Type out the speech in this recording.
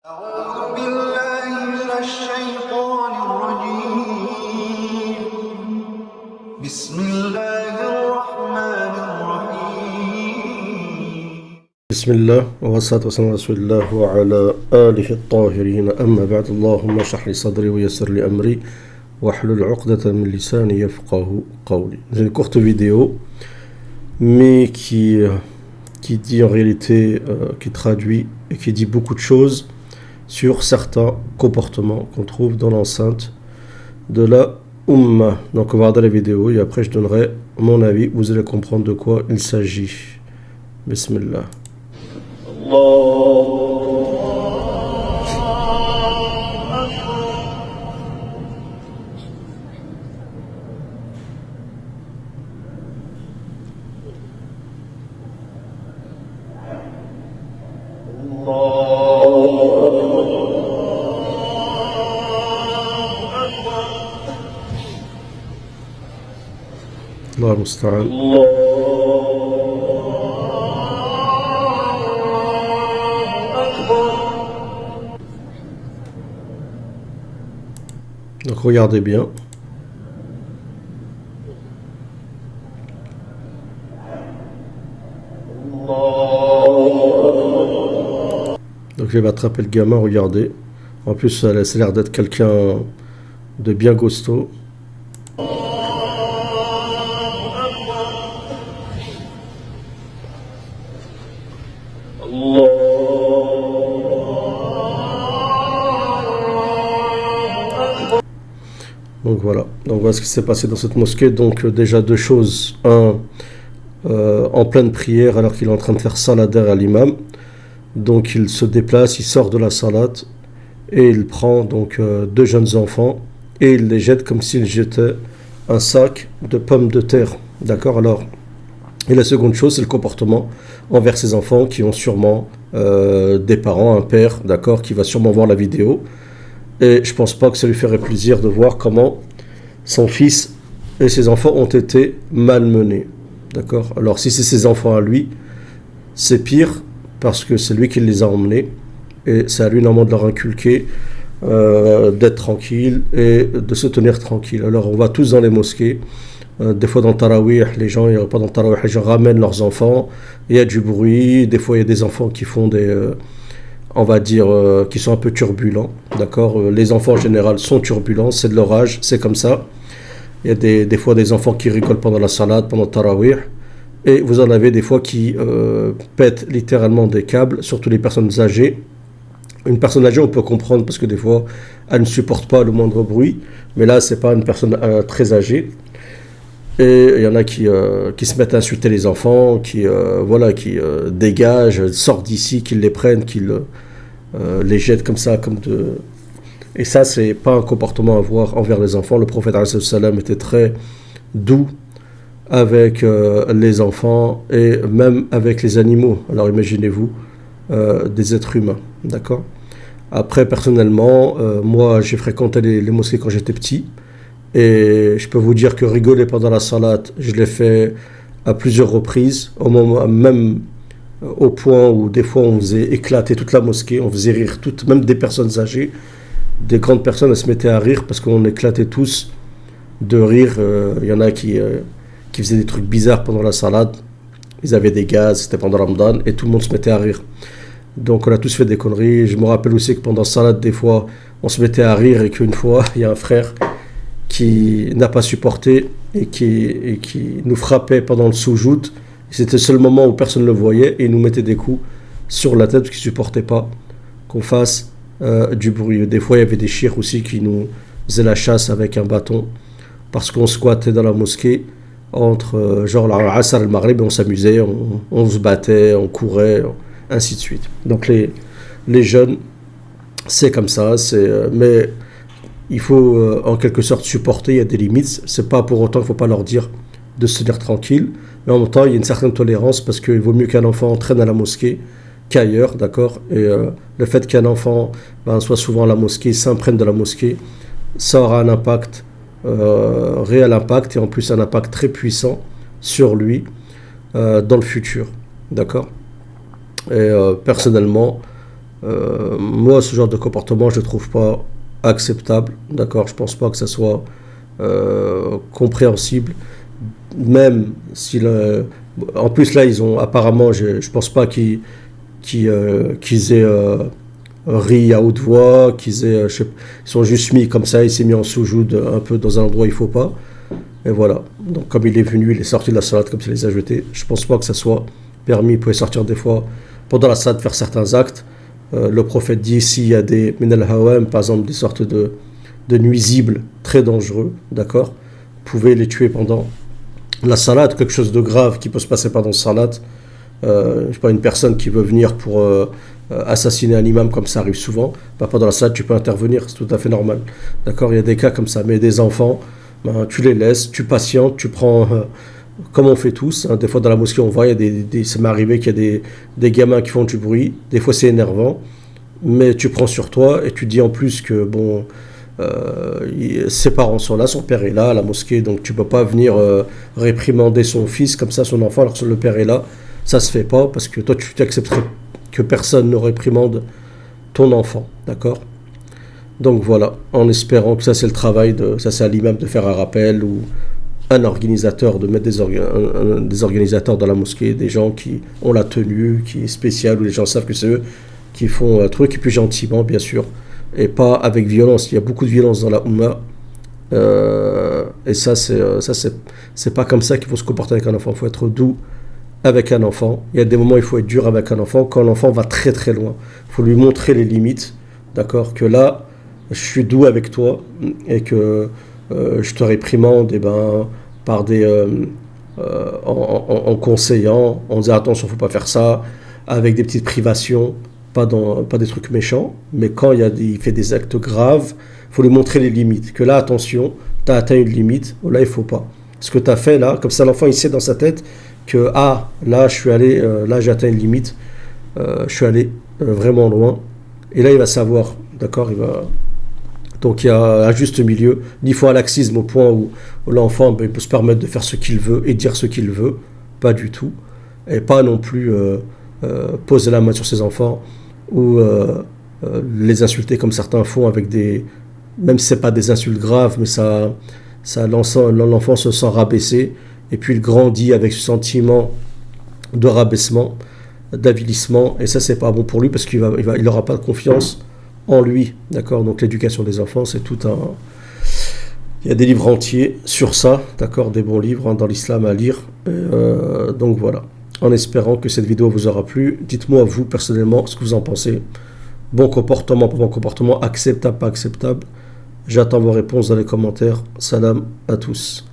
أعوذ بالله من الشيطان الرجيم بسم الله الرحمن الرحيم بسم الله والصلاة والسلام على رسول الله وعلى آله الطاهرين أما بعد اللهم اشرح لي صدري ويسر لي أمري واحلل عقدة من لساني يفقه قولي. C'est une courte vidéo mais qui dit en réalité, qui traduit et qui dit beaucoup de choses sur certains comportements qu'on trouve dans l'enceinte de la Ummah. Donc on va regarder la vidéo et après je donnerai mon avis, vous allez comprendre de quoi il s'agit. Bismillah. الله المستعان. Donc regardez bien. Donc je vais attraper le gamin, regardez. En plus ça a l'air d'être quelqu'un de bien costaud. Donc voilà ce qui s'est passé dans cette mosquée. Donc déjà deux choses. Un, en pleine prière alors qu'il est en train de faire salat derrière l'imam. Donc il se déplace, il sort de la salat et il prend donc deux jeunes enfants et il les jette comme s'il jetait un sac de pommes de terre. D'accord. Alors, et la seconde chose, c'est le comportement envers ces enfants qui ont sûrement des parents, un père, d'accord, qui va sûrement voir la vidéo. Et je pense pas que ça lui ferait plaisir de voir comment son fils et ses enfants ont été malmenés. D'accord. Alors si c'est ses enfants à lui, c'est pire parce que c'est lui qui les a emmenés et c'est à lui normalement de leur inculquer d'être tranquille et de se tenir tranquille. Alors on va tous dans les mosquées. Des fois dans le Tarawih, les gens ramènent leurs enfants, il y a du bruit, des fois il y a des enfants qui font on va dire, qui sont un peu turbulents, d'accord. Les enfants en général sont turbulents, c'est de leur âge, c'est comme ça. Il y a des fois des enfants qui rigolent pendant la salade, pendant le Tarawih, et vous en avez des fois qui pètent littéralement des câbles, surtout les personnes âgées. Une personne âgée, on peut comprendre parce que des fois, elle ne supporte pas le moindre bruit, mais là, c'est pas une personne très âgée. Et il y en a qui se mettent à insulter les enfants, qui dégagent, sortent d'ici, qu'ils les prennent, qu'ils les jettent comme ça, Et ça, c'est pas un comportement à avoir envers les enfants. Le prophète alayhi salam était très doux avec les enfants et même avec les animaux. Alors imaginez-vous des êtres humains, d'accord. Après, personnellement, moi, j'ai fréquenté les mosquées quand j'étais petit. Et je peux vous dire que rigoler pendant la salate, je l'ai fait à plusieurs reprises, même au point où des fois on faisait éclater toute la mosquée, on faisait rire même des personnes âgées, des grandes personnes, elles se mettaient à rire parce qu'on éclatait tous de rire. Il y en a qui faisaient des trucs bizarres pendant la salade, ils avaient des gaz, c'était pendant Ramadan, et tout le monde se mettait à rire. Donc on a tous fait des conneries. Je me rappelle aussi que pendant la salade, des fois, on se mettait à rire et qu'une fois, il y a un frère qui n'a pas supporté et qui nous frappait pendant le soujoud. C'était le seul moment où personne ne le voyait et il nous mettait des coups sur la tête parce qu'il ne supportait pas qu'on fasse du bruit. Des fois, il y avait des chirs aussi qui nous faisaient la chasse avec un bâton parce qu'on squattait dans la mosquée entre genre l'Asr et le Maghrib et on s'amusait, on se battait, on courait, ainsi de suite. Donc les jeunes, c'est comme ça, mais il faut en quelque sorte supporter, il y a des limites. C'est pas pour autant qu'il ne faut pas leur dire de se tenir tranquille, mais en même temps il y a une certaine tolérance parce qu'il vaut mieux qu'un enfant entraîne à la mosquée qu'ailleurs, d'accord. Et le fait qu'un enfant soit souvent à la mosquée, s'imprègne de la mosquée, ça aura un impact, réel impact, et en plus un impact très puissant sur lui dans le futur, d'accord. Et personnellement, Moi, ce genre de comportement, je ne trouve pas acceptable, d'accord? Je pense pas que ça soit compréhensible, même si en plus là, ils ont apparemment, je pense pas qu'ils aient ri à haute voix, ils sont juste mis comme ça, il s'est mis en sous-joute un peu dans un endroit où il faut pas. Et voilà. Donc comme il est venu, il est sorti de la salade comme s'il les a jetés. Je pense pas que ça soit permis. Il pouvait sortir des fois pendant la salade faire certains actes. Le prophète dit s'il y a des minal hawam, par exemple des sortes de nuisibles très dangereux, d'accord, vous pouvez les tuer pendant la salade, quelque chose de grave qui peut se passer pendant la salade. Je sais pas, une personne qui veut venir pour assassiner un imam, comme ça arrive souvent, bah, pendant la salade tu peux intervenir, c'est tout à fait normal. D'accord, il y a des cas comme ça, mais des enfants, ben, tu les laisses, tu patientes, tu prends, comme on fait tous, hein, des fois dans la mosquée on voit, ça m'est arrivé qu'il y a des gamins qui font du bruit, des fois c'est énervant, mais tu prends sur toi et tu dis en plus que bon, ses parents sont là, son père est là à la mosquée, donc tu peux pas venir réprimander son fils comme ça, son enfant, alors que le père est là, ça se fait pas parce que toi tu t'accepterais que personne ne réprimande ton enfant, d'accord? Donc voilà, en espérant que ça c'est le travail ça c'est à l'imam de faire un rappel ou un organisateur, de mettre des organisateurs dans la mosquée, des gens qui ont la tenue, qui est spéciale, où les gens savent que c'est eux qui font un truc, et puis gentiment bien sûr, et pas avec violence. Il y a beaucoup de violence dans la Oumma, et c'est pas comme ça qu'il faut se comporter avec un enfant. Il faut être doux avec un enfant. Il y a des moments où il faut être dur avec un enfant, quand l'enfant va très très loin. Il faut lui montrer les limites, d'accord, que là, je suis doux avec toi, et que je te réprimande, et ben, en conseillant, en disant attention, faut pas faire ça, avec des petites privations, pas des trucs méchants, mais quand il fait des actes graves, il faut lui montrer les limites, que là, attention, tu as atteint une limite, là, il faut pas. Ce que tu as fait là, comme ça, l'enfant, il sait dans sa tête que, ah, là, là, j'ai atteint une limite, je suis allé vraiment loin, et là, il va savoir, d'accord, donc il y a un juste milieu, ni faut un laxisme au point où l'enfant il peut se permettre de faire ce qu'il veut et dire ce qu'il veut, pas du tout, et pas non plus poser la main sur ses enfants ou les insulter comme certains font même si c'est pas des insultes graves, mais l'enfant se sent rabaissé et puis il grandit avec ce sentiment de rabaissement, d'avilissement, et ça c'est pas bon pour lui parce qu'il n'aura pas de confiance en lui, d'accord. Donc l'éducation des enfants, c'est il y a des livres entiers sur ça, d'accord, des bons livres dans l'islam à lire, donc voilà, en espérant que cette vidéo vous aura plu. Dites-moi vous personnellement ce que vous en pensez, bon comportement, pas bon comportement, acceptable, pas acceptable. J'attends vos réponses dans les commentaires. Salam à tous.